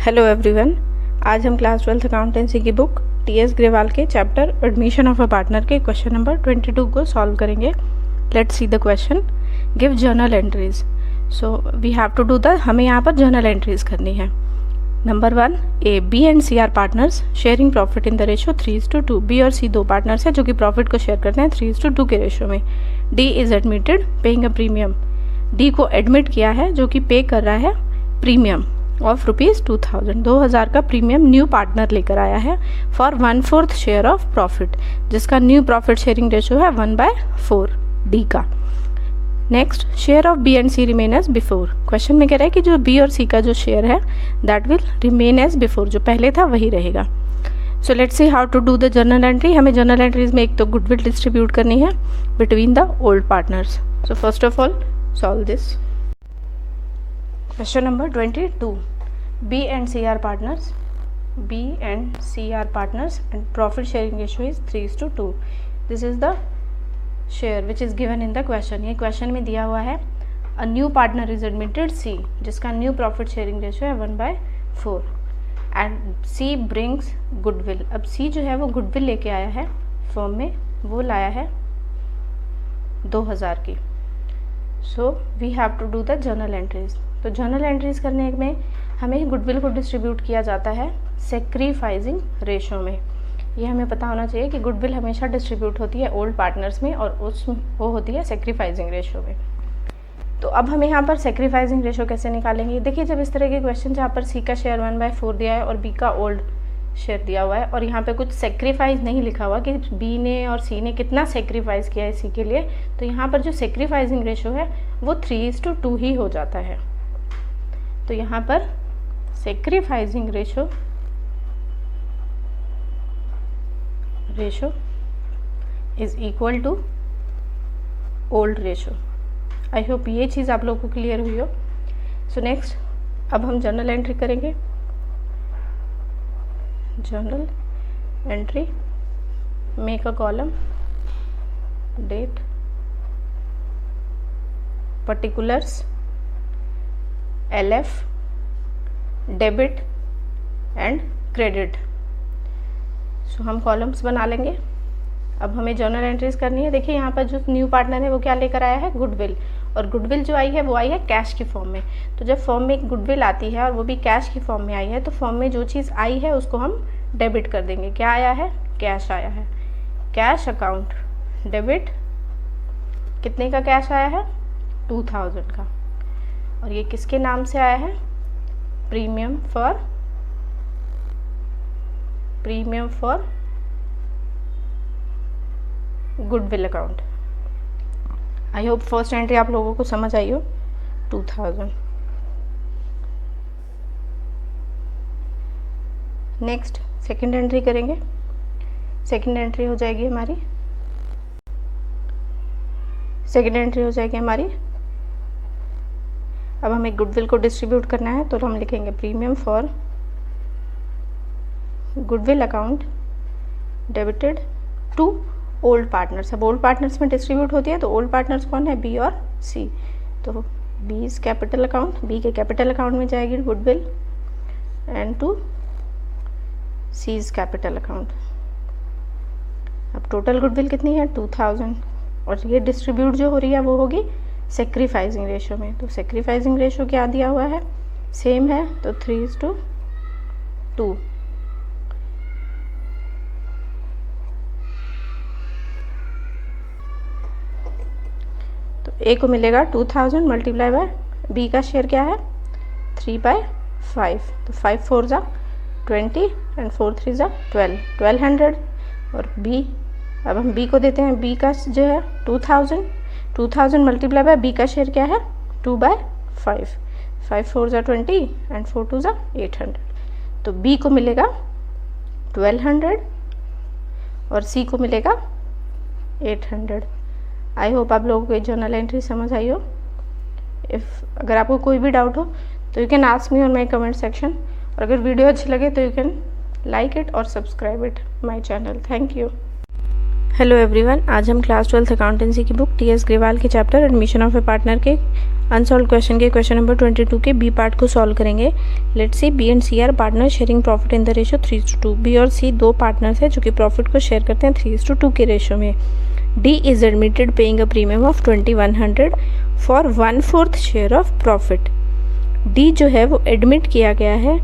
Hello everyone, आज हम class 12th accountancy की बुक टी.एस. ग्रेवाल के chapter admission of a partner के क्वेश्चन नंबर 22 को सॉल्व करेंगे। Let's see the question. Give journal entries. So we have to do the हमें यहाँ पर जर्नल एंट्रीज करनी है। Number 1, A B and C are partners sharing profit in the ratio 3:2। B और C दो partners हैं जो कि प्रॉफिट को शेयर करते हैं 3:2 के रेशो में। D is admitted paying a premium. D को एडमिट किया है जो कि पे कर रहा है प्रीमियम ऑफ ₹2000 2000 का प्रीमियम न्यू पार्टनर लेकर आया है फॉर 1/4 शेयर ऑफ प्रॉफिट, जिसका न्यू प्रॉफिट शेयरिंग रेशो है 1/4 डी का। Next, share of B and C remain as before. Question में कह रहा है कि जो बी और सी का जो शेयर है that will remain as before, जो पहले था वही रहेगा। So let's see how to do the journal entry. हमें जर्नल एंट्रीज में एक तो गुडविल डिस्ट्रीब्यूट करनी है between the old partners. So first of all solve this. Question number 22. B and C are partners. B and C are partners and profit sharing ratio is 3:2. This is the share which is given in the question. ये question में दिया हुआ है a new partner is admitted C, जिसका new profit sharing ratio है 1/4 and C brings goodwill. अब C जो है वो goodwill लेके आया है फर्म में, वो लाया है 2000 की। So we have to do the journal entries. तो जर्नल एंट्रीज करने में हमें गुडविल को डिस्ट्रीब्यूट किया जाता है सेक्रीफाइजिंग रेशो में। ये हमें पता होना चाहिए कि गुडविल हमेशा डिस्ट्रीब्यूट होती है ओल्ड पार्टनर्स में और वो होती है सेक्रीफाइजिंग रेशो में। तो अब हमें यहाँ पर सेक्रीफाइजिंग रेशो कैसे निकालेंगे? देखिए, जब इस तरह के क्वेश्चन जहाँ पर सी का शेयर 1/4 दिया है और बी का ओल्ड शेयर दिया हुआ है और यहाँ पे कुछ सेक्रीफाइस नहीं लिखा हुआ कि बी ने और सी ने कितना सेक्रीफाइस किया है सी के लिए, तो यहाँ पर जो सेक्रीफाइजिंग रेशो है वो 3:2 ही हो जाता है। तो यहाँ पर sacrificing ratio is equal to old ratio. I hope ये चीज़ आप लोगों को क्लियर हुई हो। सो नेक्स्ट, अब हम जर्नल एंट्री करेंगे। Journal entry, make a column, date, particulars, LF, debit and credit. So हम कॉलम्स बना लेंगे। अब हमें जर्नल एंट्रीज करनी है। देखिए, यहाँ पर जो न्यू पार्टनर है वो क्या लेकर आया है? गुडविल। और गुडविल जो आई है वो आई है कैश की फॉर्म में। तो जब फॉर्म में गुडविल आती है और वो भी कैश की फॉर्म में आई है तो फॉर्म में जो चीज़ आई है उसको हम डेबिट कर देंगे। क्या आया है? कैश आया है। Cash account debit. कितने का कैश आया है? 2000 का। और ये किसके नाम से आया है? Premium for goodwill account. I hope first entry आप लोगों को समझ आई हो, 2000। नेक्स्ट सेकंड एंट्री करेंगे। सेकंड एंट्री हो जाएगी हमारी अब हमें गुडविल को डिस्ट्रीब्यूट करना है तो हम लिखेंगे premium for goodwill account debited to old partners. अब ओल्ड पार्टनर्स में डिस्ट्रीब्यूट होती है तो ओल्ड पार्टनर्स कौन है? बी और सी। तो B is capital account, B के कैपिटल अकाउंट में जाएगी goodwill and to C is capital account. अब टोटल गुडविल कितनी है? 2000। और ये डिस्ट्रीब्यूट जो हो रही है वो होगी सेक्रीफाइजिंग रेशो में। तो सेक्रीफाइजिंग रेशो क्या दिया हुआ है? सेम है, तो 3:2। तो ए को मिलेगा 2000 मल्टीप्लाई बाय बी का शेयर क्या है? 3/5। तो 5 4 जा 20 एंड 4 3 जा 1200। और बी, अब हम बी को देते हैं, बी का जो है 2000 मल्टीप्लाई बाय बी का शेयर क्या है? 2/5। 5 4 जा 20 एंड 4 2 जा 800। तो बी को मिलेगा 1200 और सी को मिलेगा 800। आई होप आप लोगों को ये जर्नल एंट्री समझ आई हो। अगर आपको कोई भी डाउट हो तो you can ask me on my comment section. और अगर वीडियो अच्छी लगे तो यू कैन लाइक इट और subscribe it my channel. Thank you. Hello everyone, आज हम क्लास 12th अकाउंटेंसी की बुक टीएस ग्रेवाल के chapter admission of a partner के अनसॉल्व क्वेश्चन के क्वेश्चन नंबर 22 के बी पार्ट को सॉल्व करेंगे। Let's see B and C are partner sharing profit in the ratio 3:2। B और सी दो partners हैं जो कि प्रॉफिट को शेयर करते हैं 3:2 के रेशियो में। D is admitted paying a premium of 2100 for 1/4 share of profit. D जो है वो एडमिट किया गया है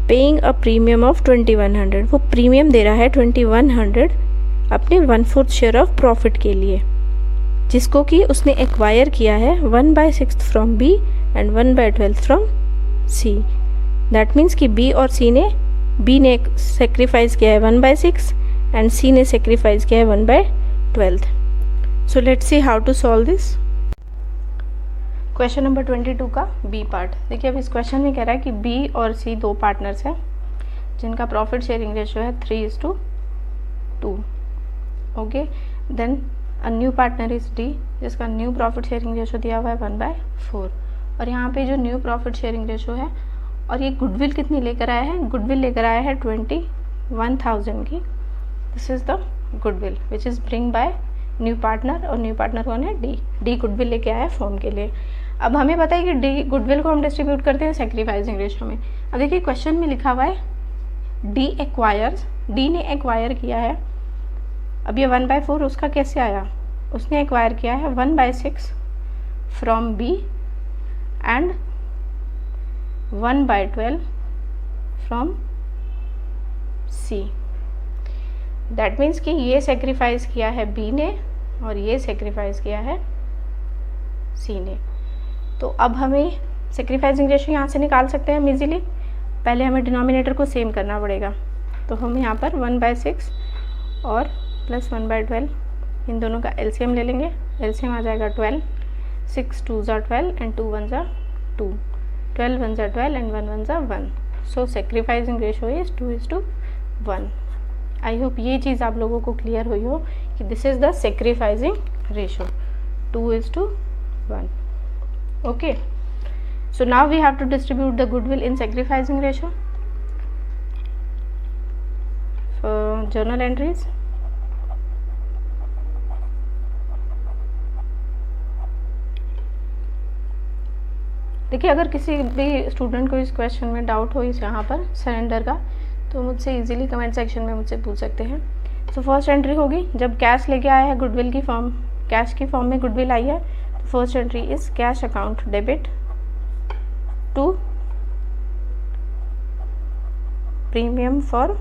पेइंग अ प्रीमियम ऑफ 2100, वो प्रीमियम दे रहा है 2100 अपने 1/4 शेयर ऑफ प्रॉफिट के लिए, जिसको कि उसने एक्वायर किया है 1/6 from B and 1/12 from C. That means कि बी और सी ने, बी ने सेक्रीफाइस किया है 1/6 एंड सी ने सेक्रीफाइस किया है 1/12। So let's see how to solve this. Question number 22 का बी पार्ट देखिए। अब इस क्वेश्चन में कह रहा है कि बी और सी दो पार्टनर्स हैं जिनका प्रॉफिट शेयरिंग रेशियो है 3:2। Okay, then a new partner is D जिसका न्यू प्रॉफिट शेयरिंग रेशियो दिया हुआ है 1/4। और यहाँ पे जो न्यू प्रॉफिट शेयरिंग रेशियो है, और ये गुडविल कितनी लेकर आया है, गुडविल लेकर आया है 21,000 की। This is the goodwill which is bring by new partner, और न्यू पार्टनर कौन है, डी। डी गुडविल लेके आया है फॉर्म के लिए। अब हमें पता है कि डी गुडविल को हम डिस्ट्रीब्यूट करते हैं सेक्रीफाइसिंग रेशियो में। अब देखिए क्वेश्चन में लिखा हुआ है डी एक्वायर्स, डी ने एक्वायर किया है। अब ये 1/4 उसका कैसे आया, उसने एक्वायर किया है 1/6 from B and 1/12 from C. That means कि ये सेक्रीफाइस किया है बी ने और ये सेक्रीफाइस किया है सी ने। तो अब हमें सेक्रीफाइसिंग रेशियो यहाँ से निकाल सकते हैं हम इजीली। पहले हमें डिनोमिनेटर को सेम करना पड़ेगा, तो हम यहाँ पर 1/6 और प्लस 1/12 इन दोनों का एलसीएम ले लेंगे। एलसीएम आ जाएगा 12, 6 2s are 12 and 2 1s are 2, 12 1s are 12 and 1 1s are 1। So sacrificing ratio is 2:1। I hope ये चीज़ आप लोगों को क्लियर हुई हो कि this is the sacrificing ratio 2:1। Okay, so now we have to distribute the goodwill in sacrificing ratio. Journal entries. देखिए, अगर किसी भी स्टूडेंट को इस क्वेश्चन में डाउट हो इस यहाँ पर सरेंडर का, तो मुझसे इजीली कमेंट सेक्शन में मुझसे पूछ सकते हैं। सो फर्स्ट एंट्री होगी जब कैश लेके आया है गुडविल की फॉर्म, कैश की फॉर्म में गुडविल आई है, तो first entry is cash account debit to premium for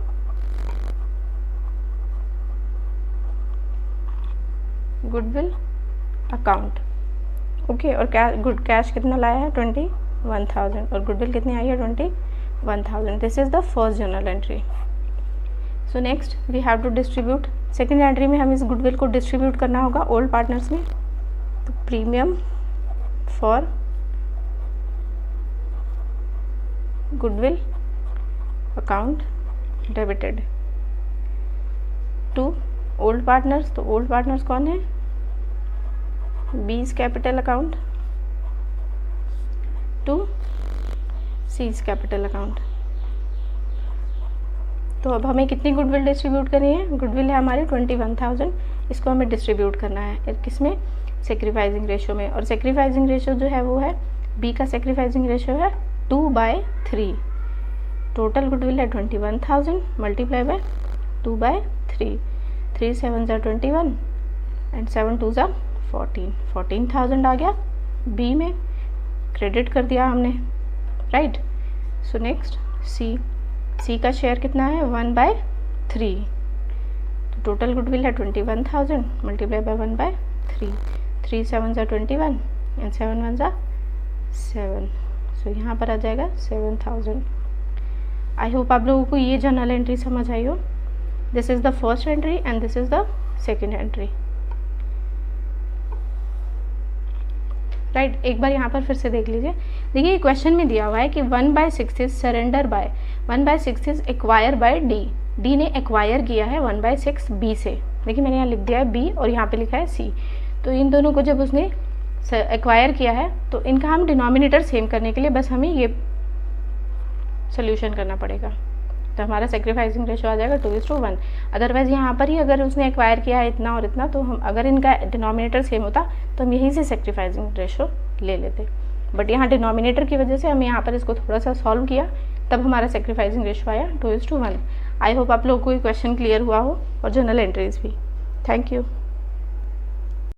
goodwill account. Okay, और कैश कितना लाया है 21,000 और गुडविल कितनी आई है 21,000। This is the first journal entry. So next we have to distribute, second entry में हम इस गुडविल को डिस्ट्रीब्यूट करना होगा ओल्ड पार्टनर्स में। तो premium for goodwill account debited to old partners. तो ओल्ड पार्टनर्स कौन है, B's capital account to C's capital account. तो अब हमें कितनी गुडविल डिस्ट्रीब्यूट करनी है, गुडविल है हमारी 21,000, इसको हमें डिस्ट्रीब्यूट करना है किसमें, सेक्रीफाइसिंग रेशियो में। और सेक्रीफाइसिंग रेशियो जो है वो है, बी का सेक्रीफाइसिंग रेशियो है 2/3। टोटल गुडविल है 21,000 multiply by 2/3, 3 7s are 21 and 7 2s are 14, 14,000 आ गया बी में, क्रेडिट कर दिया हमने, राइट। सो नेक्स्ट सी का शेयर कितना है 1/3। तो टोटल गुडविल है 21,000 multiply by 1/3, 3 7s are 21 and 7 1s are 7। सो यहाँ पर आ जाएगा 7,000। आई होप आप लोगों को ये जर्नल एंट्री समझ आई हो। This is the first entry and this is the second entry, right. एक बार यहाँ पर फिर से देख लीजिए। देखिए क्वेश्चन में दिया हुआ है कि 1/6 is surrender by, 1/6 is acquire by D. D ने एक्वायर किया है 1/6 बी से। देखिए मैंने यहाँ लिख दिया है बी और यहाँ पे लिखा है सी। तो इन दोनों को जब उसने एक्वायर किया है तो इनका हम डिनोमिनेटर सेम करने के लिए बस हमें ये सोल्यूशन करना पड़ेगा, तो हमारा सेक्रीफाइसिंग रेशो आ जाएगा 2:1। अदरवाइज़ यहाँ पर ही अगर उसने एक्वायर किया है इतना और इतना, तो हम अगर इनका डिनोमिनेटर सेम होता तो हम यहीं से सेक्रीफाइसिंग रेशो ले लेते, बट यहाँ डिनोमिनेटर की वजह से हम यहाँ पर इसको थोड़ा सा सॉल्व किया, तब हमारा सेक्रीफाइसिंग रेशो आया 2:1। आई होप आप लोगों को ये क्वेश्चन क्लियर हुआ हो और जर्नल एंट्रीज भी। Thank you.